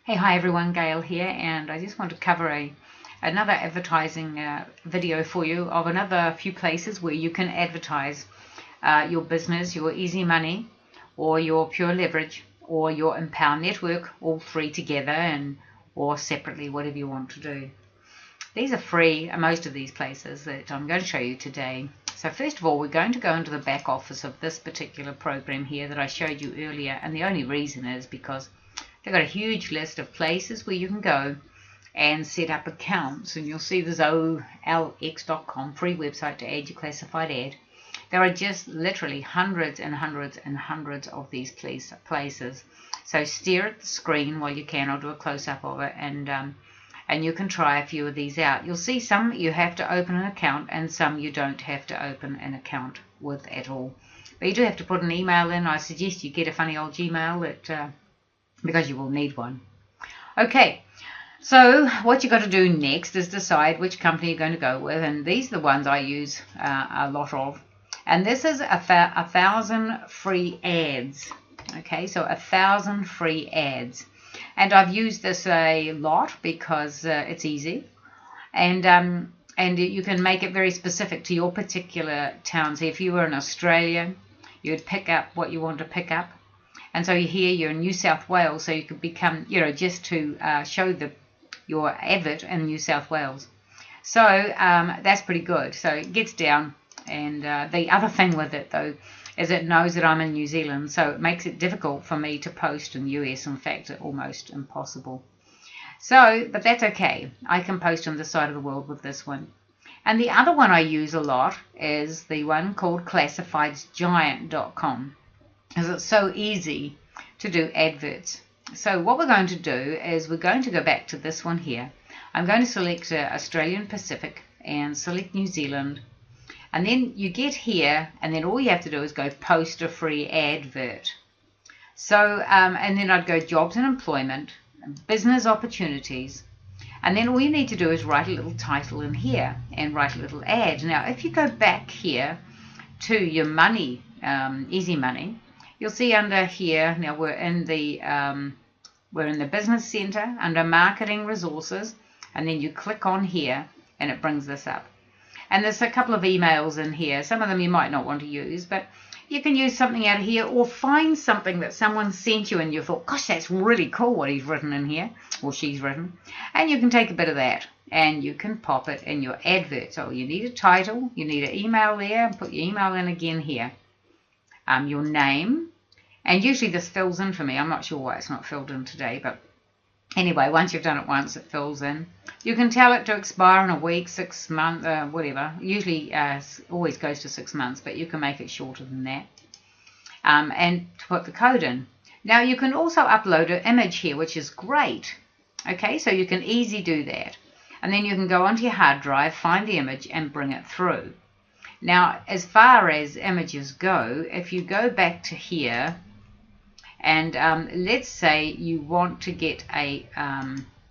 Hey, hi everyone, Gail here, and I just want to cover another advertising video for you of another few places where you can advertise your business, your ezmoney, or your pure leverage, or your Empower network, all three together and or separately, whatever you want to do. These are free, most of these places that I'm going to show you today. So first of all, we're going to go into the back office of this particular program here that I showed you earlier, and the only reason is because they've got a huge list of places where you can go and set up accounts, and you'll see there's olx.com, free website to add your classified ad. There are just literally hundreds and hundreds and hundreds of these places. So stare at the screen while you can. I'll do a close-up of it, and you can try a few of these out. You'll see some you have to open an account and some you don't have to open an account with at all. But you do have to put an email in. I suggest you get a funny old Gmail that because you will need one. Okay, so what you've got to do next is decide which company you're going to go with, and these are the ones I use a lot of. And this is 1,000 free ads. Okay, so 1,000 free ads. And I've used this a lot because it's easy, and you can make it very specific to your particular town. So if you were in Australia, you'd pick up what you want to pick up. And so here you're in New South Wales, so you could become, just to show your advert in New South Wales. So that's pretty good. So it gets down, and the other thing with it, though, is it knows that I'm in New Zealand, so it makes it difficult for me to post in the US. In fact, almost impossible. So, but that's okay. I can post on this side of the world with this one. And the other one I use a lot is the one called classifiedsgiantcom. Because it's so easy to do adverts. So what we're going to do is we're going to go back to this one here. I'm going to select Australian Pacific and select New Zealand, and then you get here, and then all you have to do is go post a free advert. So and then I'd go jobs and employment, business opportunities, and then all you need to do is write a little title in here and write a little ad. Now if you go back here to your money, ezmoney, you'll see under here, now we're in the business center under marketing resources, and then you click on here and it brings this up. And there's a couple of emails in here. Some of them you might not want to use, but you can use something out of here, or find something that someone sent you and you thought, gosh, that's really cool what he's written in here, or she's written. And you can take a bit of that and you can pop it in your advert. So you need a title, you need an email there, and put your email in again here. Your name, and usually this fills in for me. I'm not sure why it's not filled in today, but anyway, once you've done it once, it fills in. You can tell it to expire in a week, 6 months, whatever. Usually always goes to 6 months, but you can make it shorter than that. And to put the code in. Now you can also upload an image here, which is great. Okay, so you can easily do that. And then you can go onto your hard drive, find the image, and bring it through. Now, as far as images go, if you go back to here, and let's say you want to get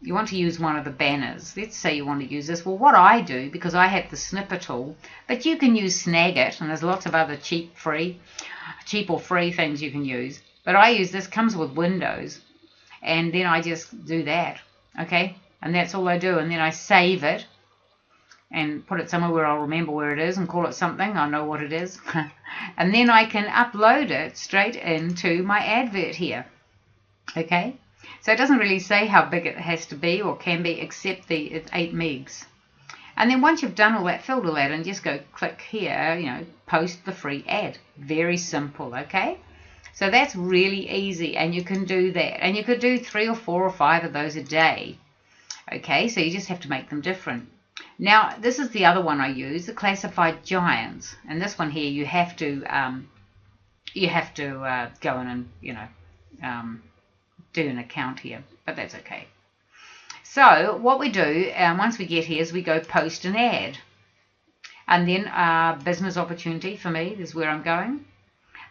you want to use one of the banners. Let's say you want to use this. Well, what I do, because I have the snipper tool, but you can use Snagit, and there's lots of other cheap or free things you can use. But I use this, comes with Windows, and then I just do that, okay? And that's all I do, and then I save it and put it somewhere where I'll remember where it is and call it something. I know what it is. And then I can upload it straight into my advert here. Okay? So it doesn't really say how big it has to be or can be, except it's 8 megs. And then once you've done all that, filled all that, and just go click here, post the free ad. Very simple, okay? So that's really easy, and you can do that. And you could do 3 or 4 or 5 of those a day. Okay? So you just have to make them different. Now, this is the other one I use, the Classified Giants, and this one here you have to go in and do an account here, but that's okay. So what we do once we get here is we go post an ad, and then business opportunity for me is where I'm going,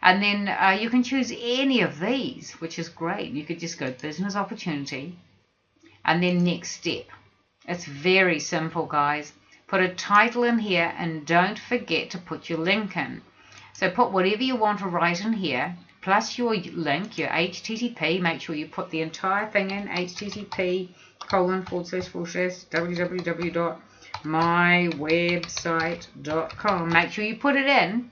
and then you can choose any of these, which is great. You could just go business opportunity, and then next step. It's very simple, guys. Put a title in here, and don't forget to put your link in. So put whatever you want to write in here, plus your link, your HTTP. Make sure you put the entire thing in, http://www.mywebsite.com. Make sure you put it in,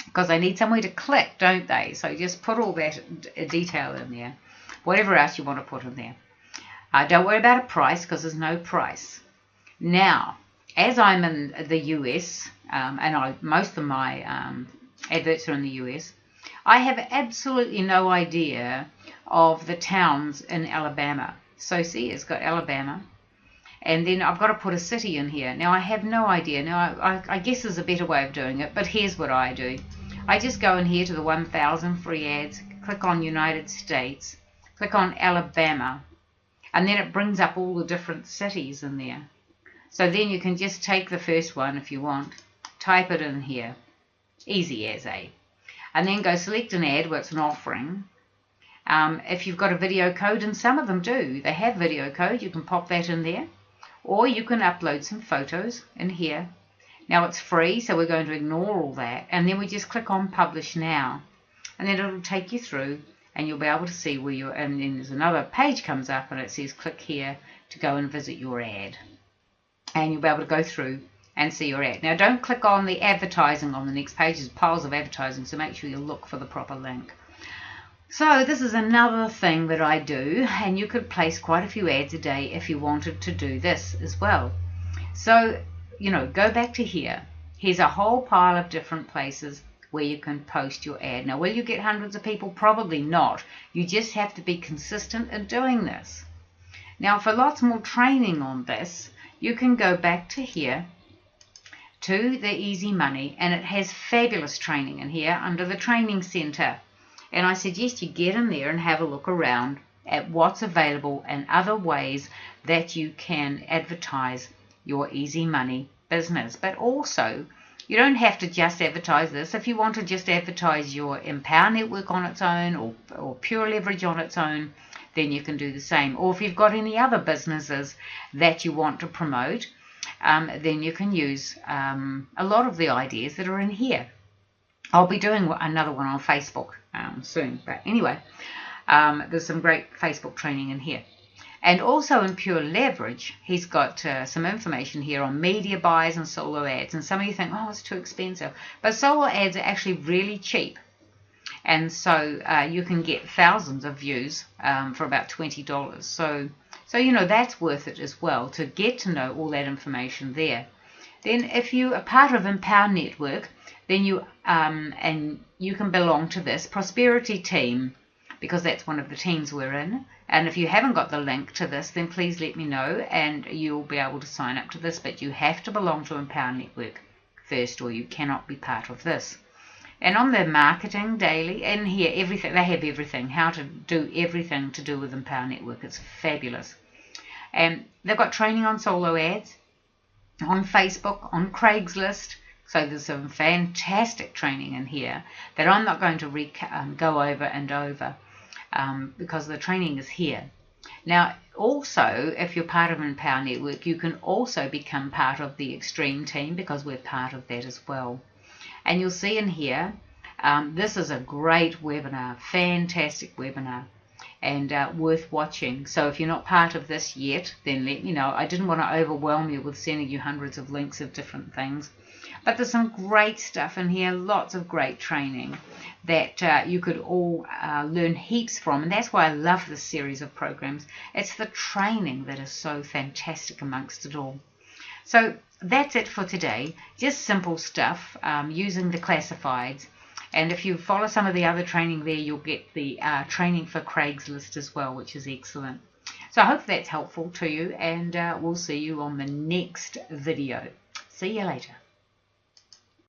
because they need somewhere to click, don't they? So just put all that detail in there, whatever else you want to put in there. Don't worry about a price, because there's no price. Now, as I'm in the US, and most of my adverts are in the US, I have absolutely no idea of the towns in Alabama. So see, it's got Alabama, and then I've got to put a city in here. Now I have no idea. Now I guess there's a better way of doing it, but here's what I do. I just go in here to the 1000 free ads, click on United States, click on Alabama, and then it brings up all the different cities in there. So then you can just take the first one if you want, type it in here, easy as a, and then go select an ad where it's an offering. If you've got a video code, and some of them do, they have video code, you can pop that in there, or you can upload some photos in here. Now it's free, so we're going to ignore all that, and then we just click on Publish Now, and then it'll take you through, and you'll be able to see where you're, and then there's another page comes up, and it says click here to go and visit your ad, and you'll be able to go through and see your ad. Now don't click on the advertising on the next page, there's piles of advertising, so make sure you look for the proper link. So this is another thing that I do, and you could place quite a few ads a day if you wanted to do this as well. So, you know, go back to here. Here's a whole pile of different places where you can post your ad. Now, will you get hundreds of people? Probably not. You just have to be consistent in doing this. Now, for lots more training on this, you can go back to here to the Easy Money, and it has fabulous training in here under the Training Center. And I suggest you get in there and have a look around at what's available and other ways that you can advertise your Easy Money business. But also, you don't have to just advertise this. If you want to just advertise your Empower Network on its own, or Pure Leverage on its own, then you can do the same. Or if you've got any other businesses that you want to promote, then you can use a lot of the ideas that are in here. I'll be doing another one on Facebook soon. But anyway, there's some great Facebook training in here. And also in Pure Leverage, he's got some information here on media buys and solo ads. And some of you think, oh, it's too expensive. But solo ads are actually really cheap. And so you can get thousands of views for about $20. So, you know, that's worth it as well, to get to know all that information there. Then if you are part of Empower Network, then you and you can belong to this prosperity team, because that's one of the teams we're in. And if you haven't got the link to this, then please let me know, and you'll be able to sign up to this. But you have to belong to Empower Network first, or you cannot be part of this. And on their marketing daily, and here everything, they have everything, how to do everything to do with Empower Network. It's fabulous. And they've got training on solo ads, on Facebook, on Craigslist. So there's some fantastic training in here that I'm not going to go over and over, because the training is here. Now, also, if you're part of Empower Network, you can also become part of the Extreme team, because we're part of that as well. And you'll see in here, this is a great webinar, fantastic webinar, and worth watching. So if you're not part of this yet, then let me know. I didn't want to overwhelm you with sending you hundreds of links of different things. But there's some great stuff in here, lots of great training that you could all learn heaps from. And that's why I love this series of programs. It's the training that is so fantastic amongst it all. So that's it for today. Just simple stuff using the classifieds. And if you follow some of the other training there, you'll get the training for Craigslist as well, which is excellent. So I hope that's helpful to you, and we'll see you on the next video. See you later.